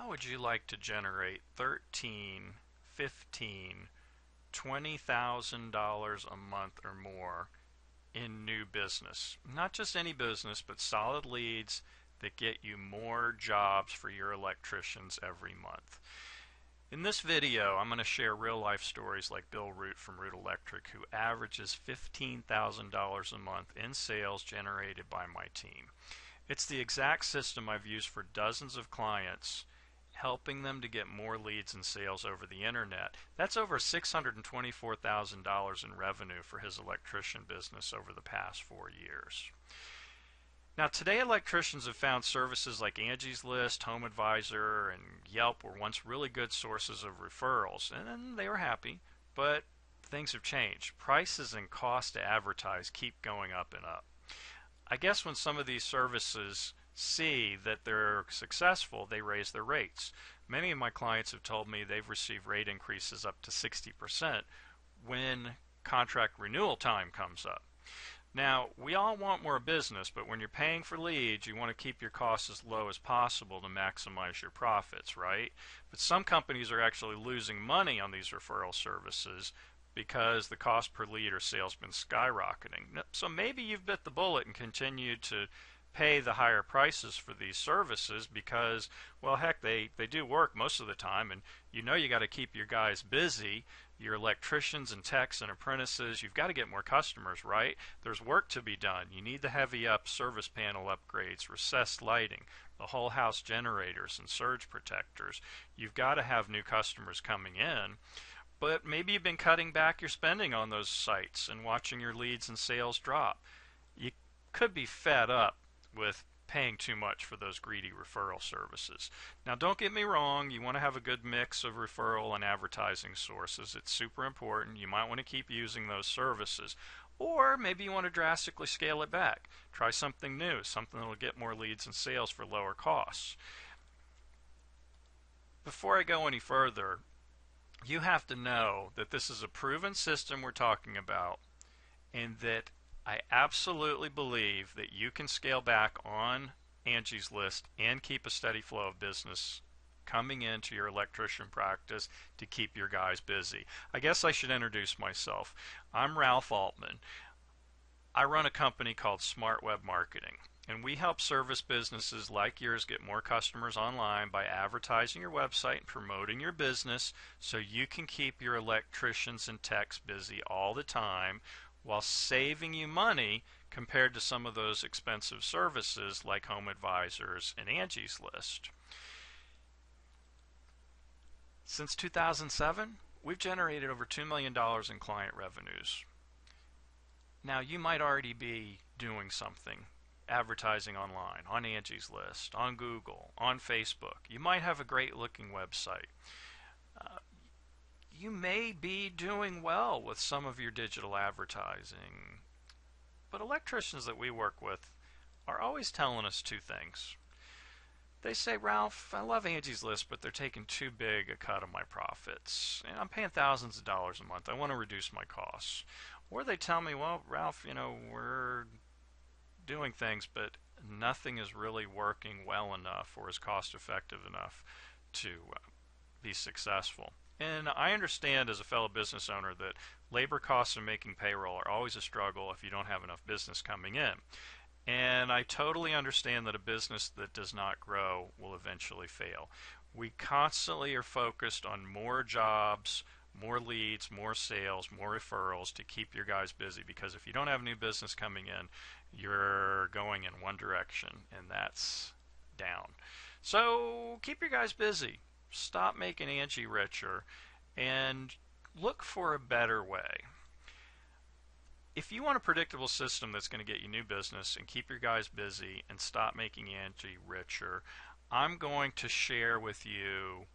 How would you like to generate 13, 15, $20,000 a month or more in new business? Not just any business, but solid leads that get you more jobs for your electricians every month. In this video, I'm going to share real life stories like Bill Root from Root Electric, who averages $15,000 a month in sales generated by my team. It's the exact system I've used for dozens of clients, helping them to get more leads and sales over the internet. That's over $624,000 in revenue for his electrician business over the past 4 years. Now, today electricians have found services like Angie's List, Home Advisor, and Yelp were once really good sources of referrals, and they were happy, but things have changed. Prices and cost to advertise keep going up and up. I guess when some of these services see that they're successful, they raise their rates. Many of my clients have told me they've received rate increases up to 60% when contract renewal time comes up. Now, we all want more business, but when you're paying for leads, you want to keep your costs as low as possible to maximize your profits, right? But some companies are actually losing money on these referral services because the cost per lead or sales has been skyrocketing. So maybe you've bit the bullet and continued to pay the higher prices for these services because, well, heck, they do work most of the time, and you got to keep your guys busy, your electricians and techs and apprentices. You've got to get more customers, right? There's work to be done. You need to heavy up service panel upgrades, recessed lighting, the whole house generators and surge protectors. You've got to have new customers coming in. But maybe you've been cutting back your spending on those sites and watching your leads and sales drop. You could be fed up with paying too much for those greedy referral services. Now, don't get me wrong, you want to have a good mix of referral and advertising sources. It's super important. You might want to keep using those services. Or maybe you want to drastically scale it back. Try something new, something that will get more leads and sales for lower costs. Before I go any further, you have to know that this is a proven system we're talking about, and that I absolutely believe that you can scale back on Angie's List and keep a steady flow of business coming into your electrician practice to keep your guys busy. I guess I should introduce myself. I'm Ralph Altman. I run a company called Smart Web Marketing, and we help service businesses like yours get more customers online by advertising your website and promoting your business so you can keep your electricians and techs busy all the time while saving you money compared to some of those expensive services like Home Advisors and Angie's List. Since 2007, we've generated over $2 million in client revenues. Now, you might already be doing something, advertising online, on Angie's List, on Google, on Facebook. You might have a great looking website. You may be doing well with some of your digital advertising, but electricians that we work with are always telling us two things. They say, Ralph, I love Angie's List, but they're taking too big a cut of my profits. And I'm paying thousands of dollars a month. I want to reduce my costs. Or they tell me, well, Ralph, we're doing things, but nothing is really working well enough or is cost effective enough to be successful. And I understand as a fellow business owner that labor costs and making payroll are always a struggle if you don't have enough business coming in. And I totally understand that a business that does not grow will eventually fail. We constantly are focused on more jobs, more leads, more sales, more referrals to keep your guys busy, because if you don't have new business coming in, you're going in one direction, and that's down. So keep your guys busy. Stop making Angie richer and look for a better way. If you want a predictable system that's going to get you new business and keep your guys busy and stop making Angie richer, I'm going to share with you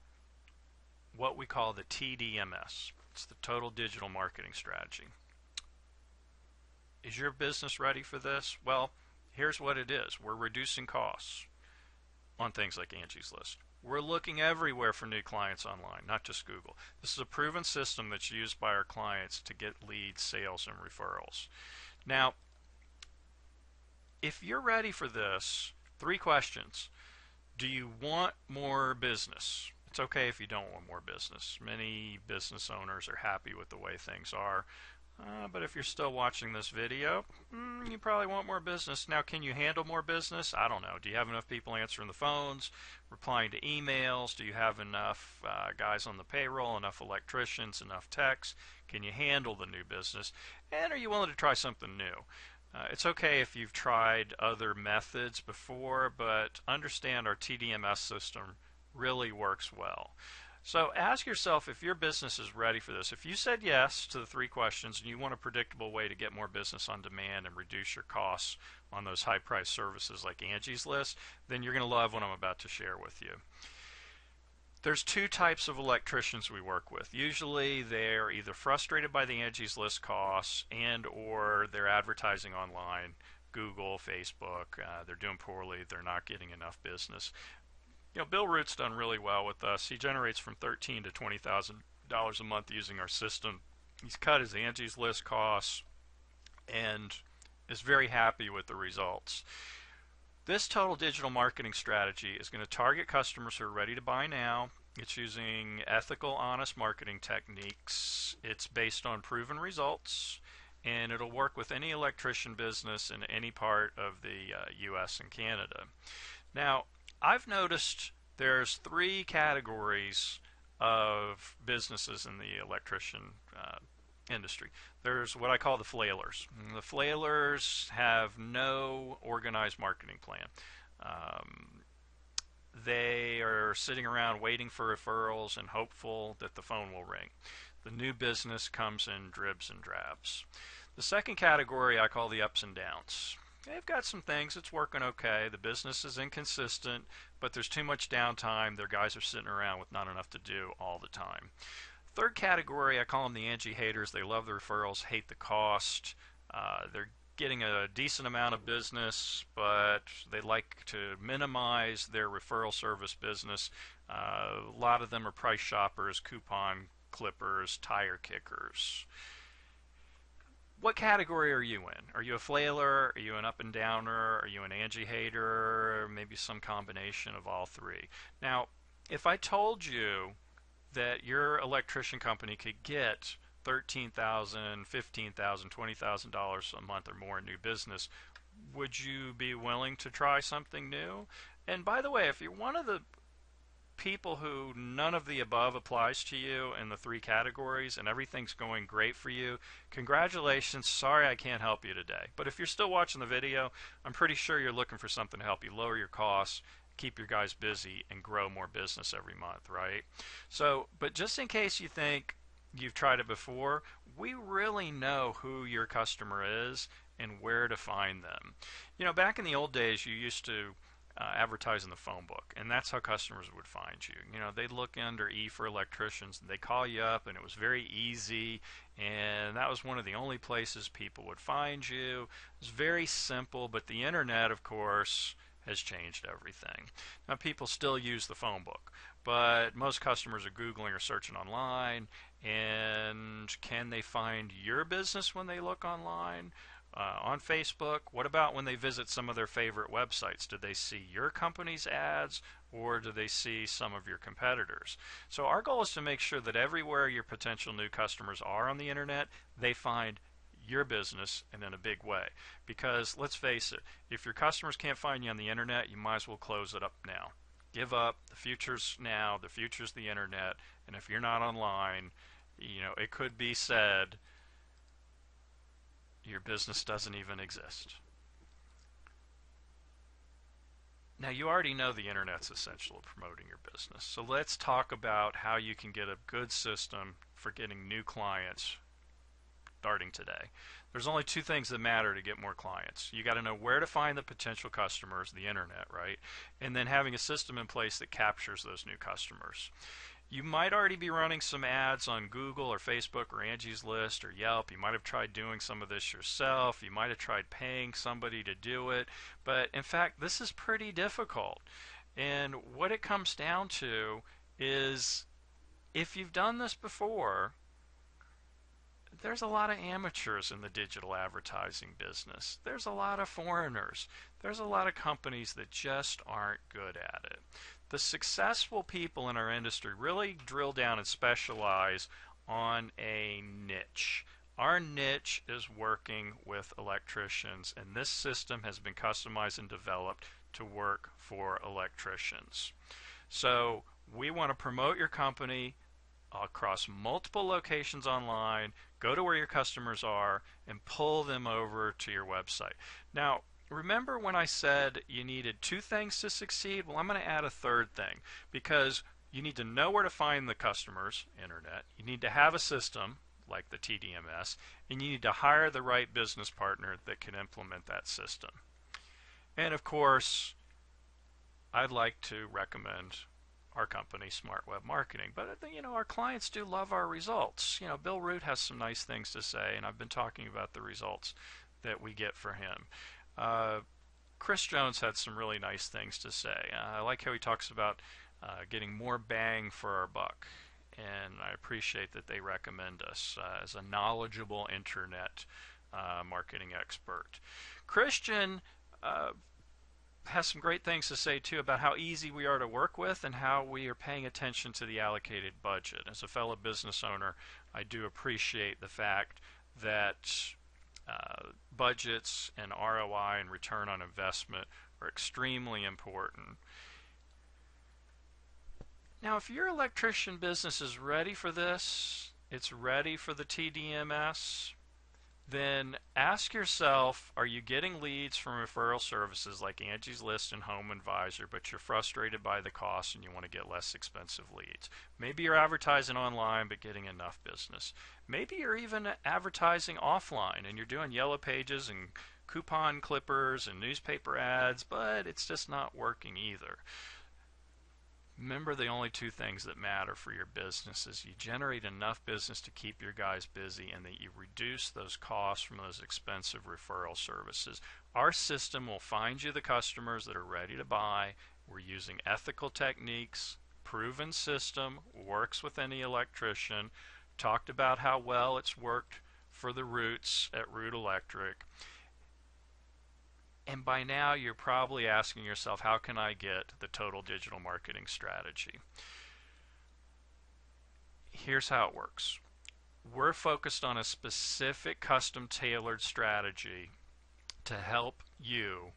what we call the TDMS. It's the Total Digital Marketing Strategy. Is your business ready for this? Well, here's what it is. We're reducing costs on things like Angie's List. We're looking everywhere for new clients online, not just Google. This is a proven system that's used by our clients to get leads, sales, and referrals. Now, if you're ready for this, 3 questions. Do you want more business? It's okay if you don't want more business. Many business owners are happy with the way things are. But if you're still watching this video, you probably want more business. Now, can you handle more business? I don't know. Do you have enough people answering the phones, replying to emails? Do you have enough guys on the payroll, enough electricians, enough techs? Can you handle the new business? And are you willing to try something new? It's okay if you've tried other methods before, but understand our TDMS system really works well. So ask yourself if your business is ready for this. If you said yes to the three questions and you want a predictable way to get more business on demand and reduce your costs on those high price services like Angie's List, then you're going to love what I'm about to share with you. There's two types of electricians we work with. Usually they're either frustrated by the Angie's List costs and or they're advertising online, Google, Facebook, they're doing poorly, they're not getting enough business. Bill Root's done really well with us. He generates from $13,000 to $20,000 a month using our system. He's cut his Angie's List costs and is very happy with the results. This total digital marketing strategy is going to target customers who are ready to buy now. It's using ethical, honest marketing techniques. It's based on proven results, and it'll work with any electrician business in any part of the U.S. and Canada. Now, I've noticed there's three categories of businesses in the electrician industry. There's what I call the flailers. The flailers have no organized marketing plan. They are sitting around waiting for referrals and hopeful that the phone will ring. The new business comes in dribs and drabs. The second category I call the ups and downs. They've got some things that's working okay. The business is inconsistent, but there's too much downtime. Their guys are sitting around with not enough to do all the time. Third category, I call them the Angie haters. They love the referrals, hate the cost. They're getting a decent amount of business, but they like to minimize their referral service business. A lot of them are price shoppers, coupon clippers, tire kickers. What category are you in? Are you a flailer? Are you an up and downer? Are you an Angie hater? Maybe some combination of all three. Now, if I told you that your electrician company could get $13,000, $15,000, $20,000 a month or more in new business, would you be willing to try something new? And by the way, if you're one of the people who none of the above applies to you in the three categories and everything's going great for you, congratulations. Sorry I can't help you today. But if you're still watching the video, I'm pretty sure you're looking for something to help you lower your costs, keep your guys busy, and grow more business every month, right? So, but just in case you think you've tried it before, we really know who your customer is and where to find them. Back in the old days, you used to advertise in the phone book, and that's how customers would find you. They'd look under E for electricians, and they'd call you up, and it was very easy, and that was one of the only places people would find you. It was very simple, but the internet, of course, has changed everything. Now, people still use the phone book, but most customers are Googling or searching online, and can they find your business when they look online? On Facebook? What about when they visit some of their favorite websites? Do they see your company's ads, or do they see some of your competitors? So our goal is to make sure that everywhere your potential new customers are on the internet, they find your business, and in a big way. Because let's face it, if your customers can't find you on the internet, you might as well close it up now. Give up. The future's now. The future's the internet. And if you're not online, it could be said your business doesn't even exist. Now, you already know the internet's essential to promoting your business. So let's talk about how you can get a good system for getting new clients starting today. There's only two things that matter to get more clients. You got to know where to find the potential customers, the internet, right? And then having a system in place that captures those new customers. You might already be running some ads on Google or Facebook or Angie's List or Yelp. You might have tried doing some of this yourself. You might have tried paying somebody to do it. But in fact, this is pretty difficult. And what it comes down to is if you've done this before, There's a lot of amateurs in the digital advertising business. There's a lot of foreigners. There's a lot of companies that just aren't good at it. The successful people in our industry really drill down and specialize on a niche. Our niche is working with electricians, and this system has been customized and developed to work for electricians. So we want to promote your company across multiple locations online, go to where your customers are, and pull them over to your website. Now, remember when I said you needed two things to succeed? Well, I'm going to add a third thing, because you need to know where to find the customers, internet. You need to have a system like the TDMS, and you need to hire the right business partner that can implement that system. And of course, I'd like to recommend our company, Smart Web Marketing. But our clients do love our results. Bill Root has some nice things to say, and I've been talking about the results that we get for him. Chris Jones had some really nice things to say. I like how he talks about getting more bang for our buck, and I appreciate that they recommend us as a knowledgeable internet marketing expert. Christian has some great things to say too about how easy we are to work with and how we are paying attention to the allocated budget. As a fellow business owner, I do appreciate the fact that budgets and ROI and return on investment are extremely important. Now, if your electrician business is ready for this, it's ready for the TDMS, then ask yourself, are you getting leads from referral services like Angie's List and Home Advisor, but you're frustrated by the cost and you want to get less expensive leads? Maybe you're advertising online but getting enough business. Maybe you're even advertising offline and you're doing yellow pages and coupon clippers and newspaper ads, but it's just not working either. Remember, the only two things that matter for your business is you generate enough business to keep your guys busy and that you reduce those costs from those expensive referral services. Our system will find you the customers that are ready to buy. We're using ethical techniques, proven system, works with any electrician. Talked about how well it's worked for the Roots at Root Electric. And by now you're probably asking yourself, how can I get the total digital marketing strategy? Here's how it works. We're focused on a specific custom tailored strategy to help you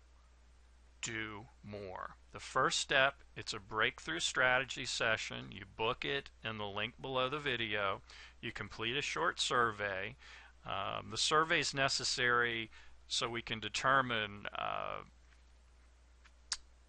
do more. The first step, it's a breakthrough strategy session. You book it in the link below the video. You complete a short survey. The survey is necessary so we can determine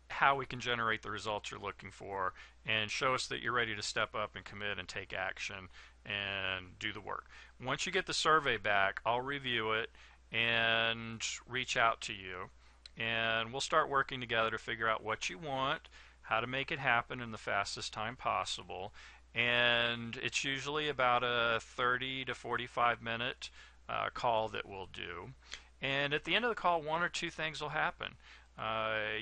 how we can generate the results you're looking for and show us that you're ready to step up and commit and take action and do the work. Once you get the survey back, I'll review it and reach out to you, and we'll start working together to figure out what you want, how to make it happen in the fastest time possible. And it's usually about a 30 to 45 minute call that we'll do. And at the end of the call, one or two things will happen.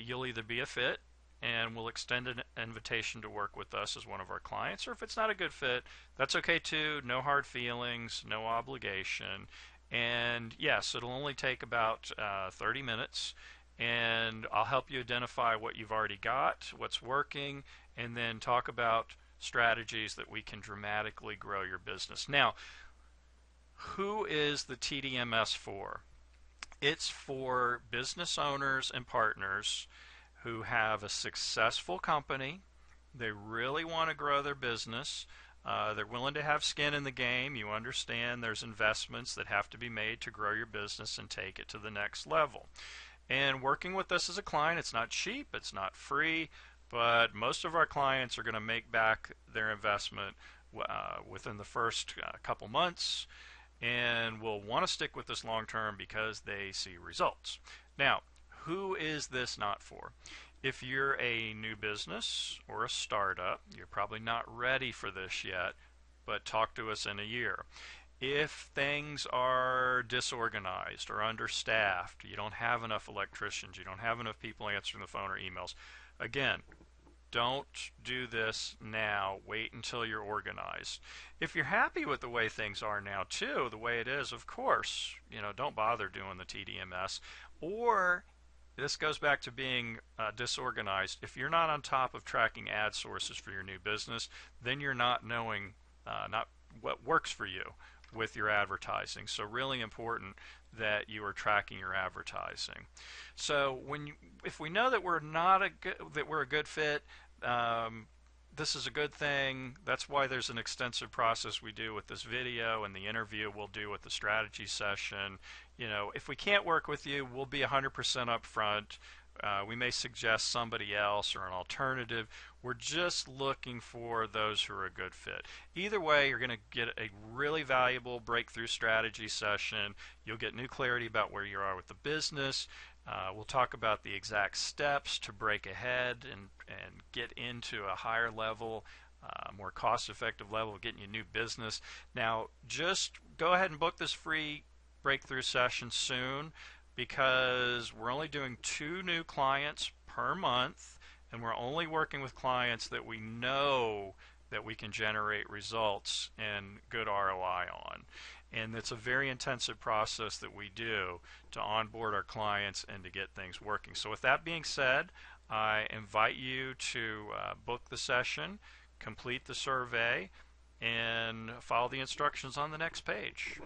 You'll either be a fit, and we'll extend an invitation to work with us as one of our clients, or if it's not a good fit, that's okay too. No hard feelings, no obligation. And yes, it'll only take about 30 minutes, and I'll help you identify what you've already got, what's working, and then talk about strategies that we can dramatically grow your business. Now, who is the TDMS for? It's for business owners and partners who have a successful company. They really want to grow their business. They're willing to have skin in the game. You understand there's investments that have to be made to grow your business and take it to the next level. And working with us as a client, it's not cheap, it's not free, but most of our clients are going to make back their investment within the first couple months, and will want to stick with this long term because they see results. Now, who is this not for? If you're a new business or a startup, you're probably not ready for this yet, but talk to us in a year. If things are disorganized or understaffed, you don't have enough electricians, you don't have enough people answering the phone or emails, again, Don't do this now. Wait until you're organized. If you're happy with the way things are now too, the way it is, of course, don't bother doing the TDMS. Or this goes back to being disorganized. If you're not on top of tracking ad sources for your new business, then you're not knowing not what works for you with your advertising. So really important that you are tracking your advertising. So if we know that we're a good fit, this is a good thing. That's why there's an extensive process we do with this video and the interview we'll do with the strategy session. If we can't work with you, we'll be 100% upfront. We may suggest somebody else or an alternative. We're just looking for those who are a good fit. Either way, you're going to get a really valuable breakthrough strategy session. You'll get new clarity about where you are with the business. We'll talk about the exact steps to break ahead and get into a higher level, more cost-effective level of getting you new business. Now, just go ahead and book this free breakthrough session soon, because we're only doing 2 new clients per month, and we're only working with clients that we know that we can generate results and good ROI on. And it's a very intensive process that we do to onboard our clients and to get things working. So with that being said, I invite you to book the session, complete the survey, and follow the instructions on the next page.